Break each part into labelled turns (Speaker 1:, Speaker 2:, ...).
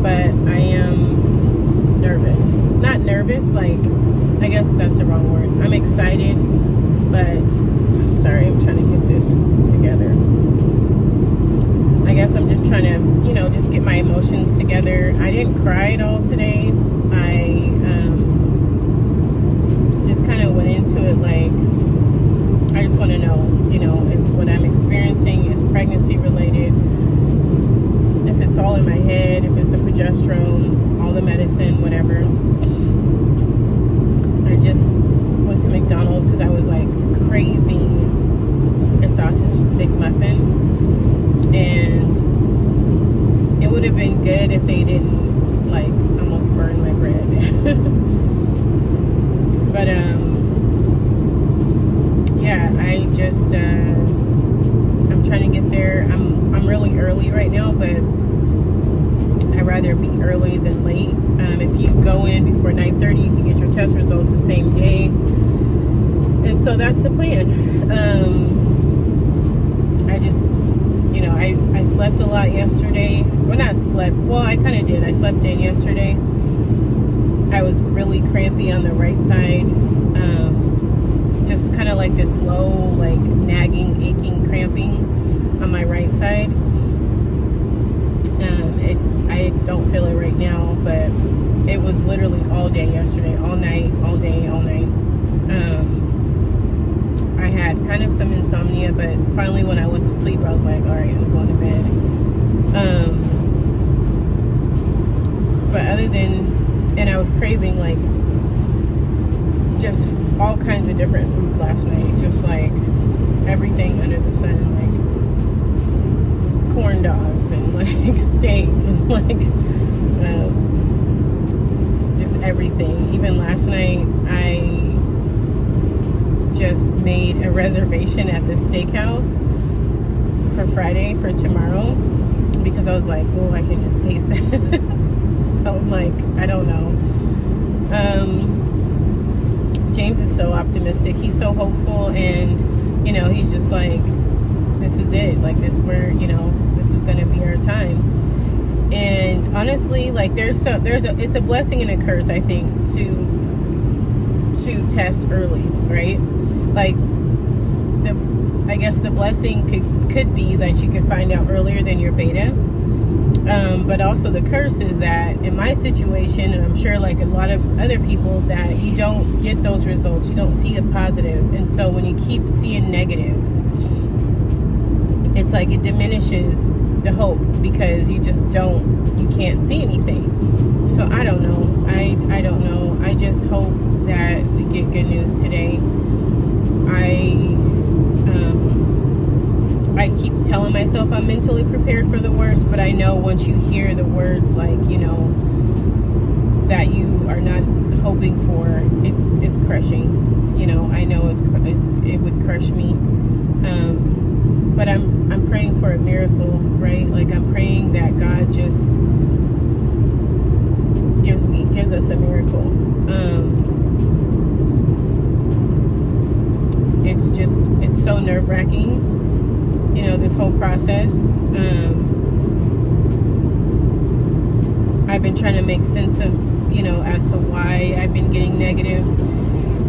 Speaker 1: but I am nervous. Not nervous, like, I guess that's the wrong word. I'm excited, but I'm sorry, I'm trying to get this together. I guess I'm just trying to, just get my emotions together. I didn't cry at all today. I just kind of went into it like, I just want to know, if what I'm experiencing is pregnancy related, if it's all in my head, if it's the progesterone, all the medicine, whatever. I just went to McDonald's because I was like craving a sausage McMuffin, and it would have been good if they didn't like almost burn my bread. But yeah, I just I'm trying to get there. I'm really early right now, but I'd rather be early than late. If you go in before 9:30, you can get your test results the same day, and so that's the plan. I just, I slept a lot yesterday. Well, not slept. Well, I kind of did. I slept in yesterday. I was really crampy on the right side. Just kind of like this low, like nagging, aching, cramping on my right side. I don't feel it right now, but it was literally all day yesterday, all night, all day, all night. I had kind of some insomnia, but finally when I went to sleep, I was like, all right, I'm going to bed. But other than, and I was craving like just all kinds of different food last night, just like everything under the sun, like corn dogs and like steak and like just everything. Even last night I just made a reservation at the steakhouse for Friday for tomorrow because I was like, oh, I can just taste it. So I'm like, I don't know. James is so optimistic. He's so hopeful, and he's just like, this is it. Like this, this is gonna be our time. And honestly, like it's a blessing and a curse, I think, to test early, right? Like I guess the blessing could be that you could find out earlier than your beta. But also the curse is that in my situation, and I'm sure like a lot of other people, that you don't get those results, you don't see a positive, and so when you keep seeing negatives, it's like it diminishes the hope because you can't see anything. So I don't know. I don't know. I just hope that we get good news today. I keep telling myself I'm mentally prepared for the worst, but I know once you hear the words like, that you are not hoping for, it's crushing. I know it would crush me. But I'm praying for a miracle, right? Like I'm praying that God just gives us a miracle. It's so nerve-wracking. This whole process. I've been trying to make sense of, as to why I've been getting negatives.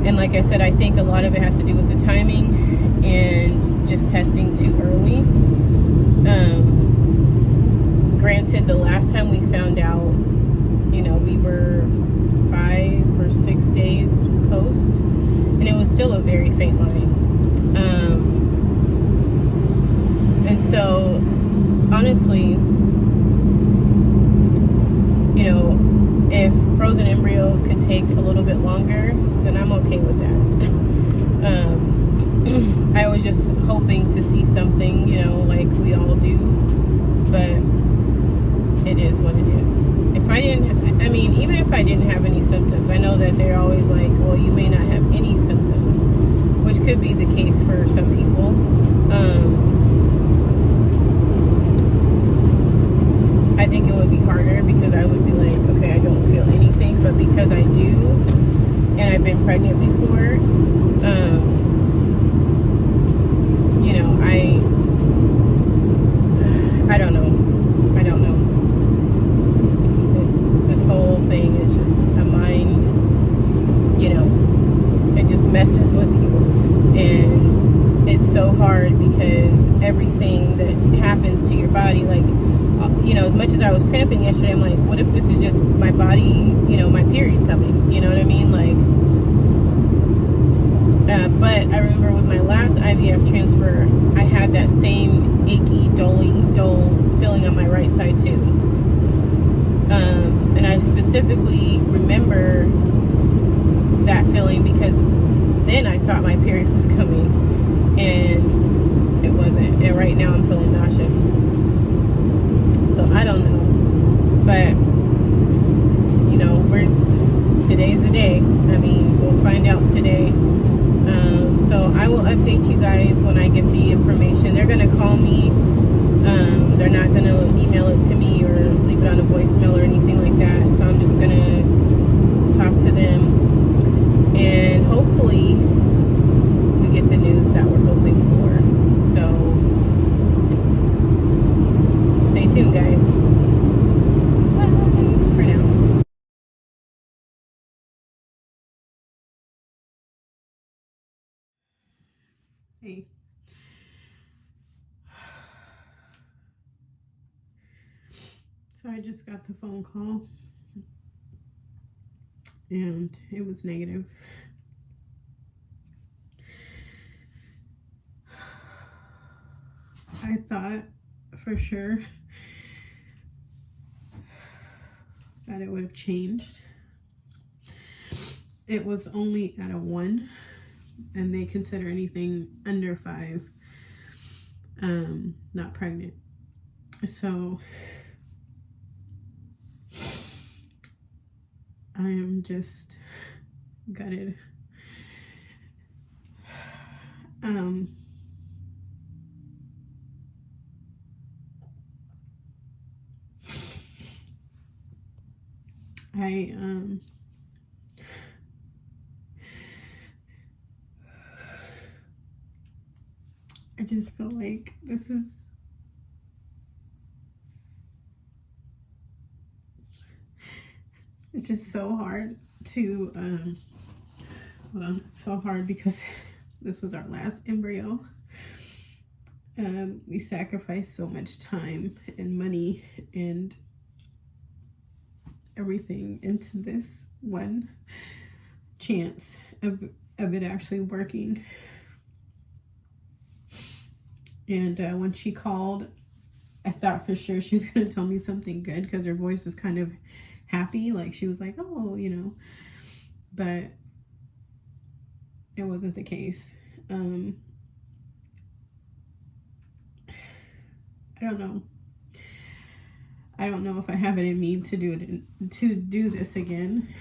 Speaker 1: And like I said, I think a lot of it has to do with the timing and just testing too early. Granted, the last time we found out, we were 5 or 6 days post, and it was still a very faint line. And so, honestly, if frozen embryos can take a little bit longer, then I'm okay with that. I was just hoping to see something, like we all do, but it is what it is. Even if I didn't have any symptoms, I know that they're always like, well, you may not have any symptoms, which could be the case for some people. I think it would be harder because I would be like, okay, I don't feel anything, but because I do, and I've been pregnant before, I don't know. cramping yesterday. I'm like, what if this is just my body, you know, my period coming? You know what I mean? Like, but I remember with my last IVF transfer, I had that same achy, dull feeling on my right side too. And I specifically remember that feeling because then I thought my period was coming, and it wasn't. And right now I'm feeling nauseous. So I don't know, but you know, today's the day. I mean, we'll find out today. So I will update you guys when I get the information. They're gonna call me. They're not gonna email it to me or leave it on a voicemail or anything like that. So I'm just gonna talk to them, and hopefully we get the news that we're hoping for. So stay tuned, guys. Bye for now. Hey. So I just got the phone call, and it was negative. I thought for sure that it would have changed. It was only at a 1, and they consider anything under 5 not pregnant. So I am just gutted. I just feel like this is it's just so hard to hold on, so hard because this was our last embryo. We sacrificed so much time and money and everything into this one chance of it actually working. And when she called, I thought for sure she was going to tell me something good because her voice was kind of happy. Like she was like, oh, you know, but it wasn't the case. I don't know. I don't know if I have it in me to do this again.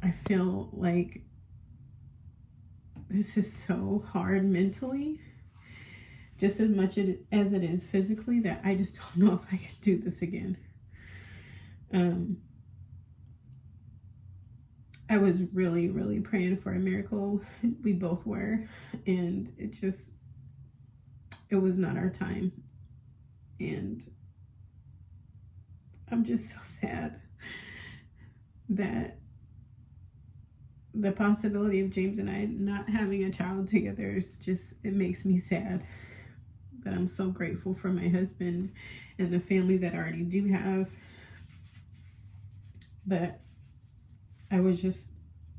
Speaker 1: I feel like this is so hard mentally, just as much as it is physically, that I just don't know if I can do this again. I was really, really praying for a miracle. We both were, and it was not our time. And I'm just so sad that the possibility of James and I not having a child together is just, it makes me sad. But I'm so grateful for my husband and the family that I already do have. But I was just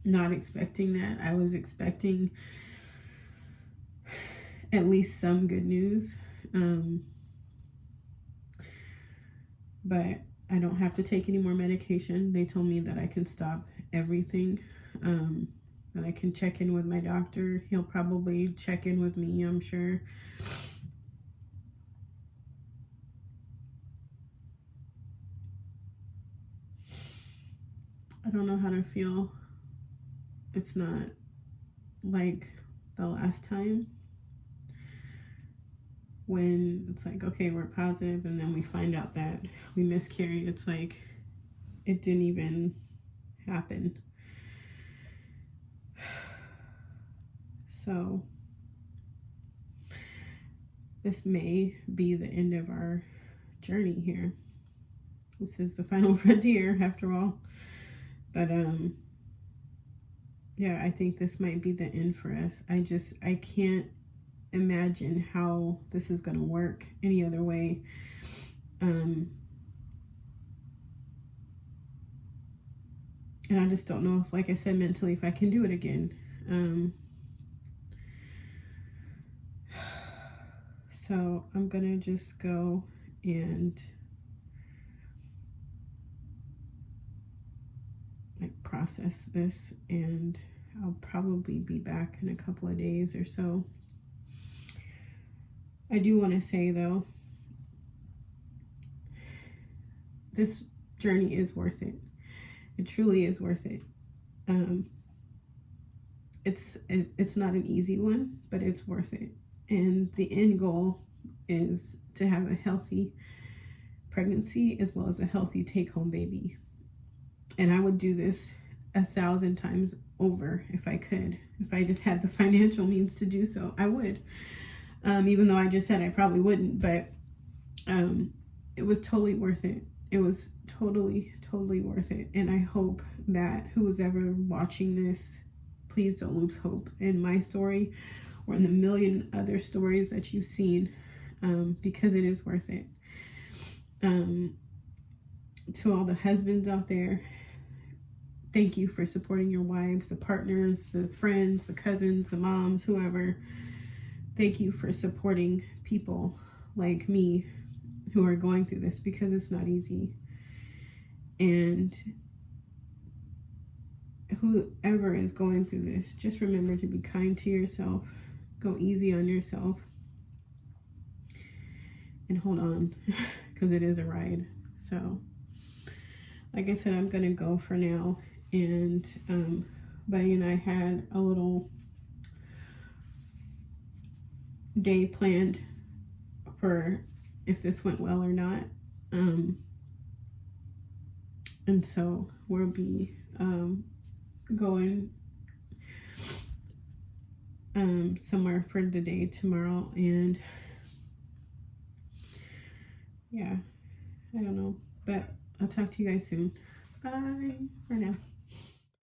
Speaker 1: not expecting that. I was expecting at least some good news. But I don't have to take any more medication. They told me that I can stop everything. That I can check in with my doctor. He'll probably check in with me, I'm sure. I don't know how to feel. It's not like the last time when it's like, okay, we're positive, and then we find out that we miscarried. It's like it didn't even happen. So this may be the end of our journey here. This is the final frontier after all. But yeah, I think this might be the end for us. I can't imagine how this is going to work any other way. And I just don't know if, like I said, mentally, if I can do it again. So I'm gonna just go and like process this, and I'll probably be back in a couple of days or so. I do want to say though, this journey is worth it. It truly is worth it. It's not an easy one, but it's worth it. And the end goal is to have a healthy pregnancy as well as a healthy take-home baby. And I would do this 1,000 times over if I could. If I just had the financial means to do so, I would. Even though I just said I probably wouldn't, but it was totally worth it. It was totally worth it. And I hope that who's ever watching this, please don't lose hope in my story or in the million other stories that you've seen, because it is worth it. To all the husbands out there, thank you for supporting your wives, the partners, the friends, the cousins, the moms, whoever. Thank you for supporting people like me who are going through this, because it's not easy. And whoever is going through this, just remember to be kind to yourself. Go easy on yourself. And hold on, because it is a ride. So, like I said, I'm going to go for now. And Buddy and I had a little day planned for if this went well or not. And so we'll be going somewhere for the day tomorrow. And yeah, I don't know, but I'll talk to you guys soon. Bye for now.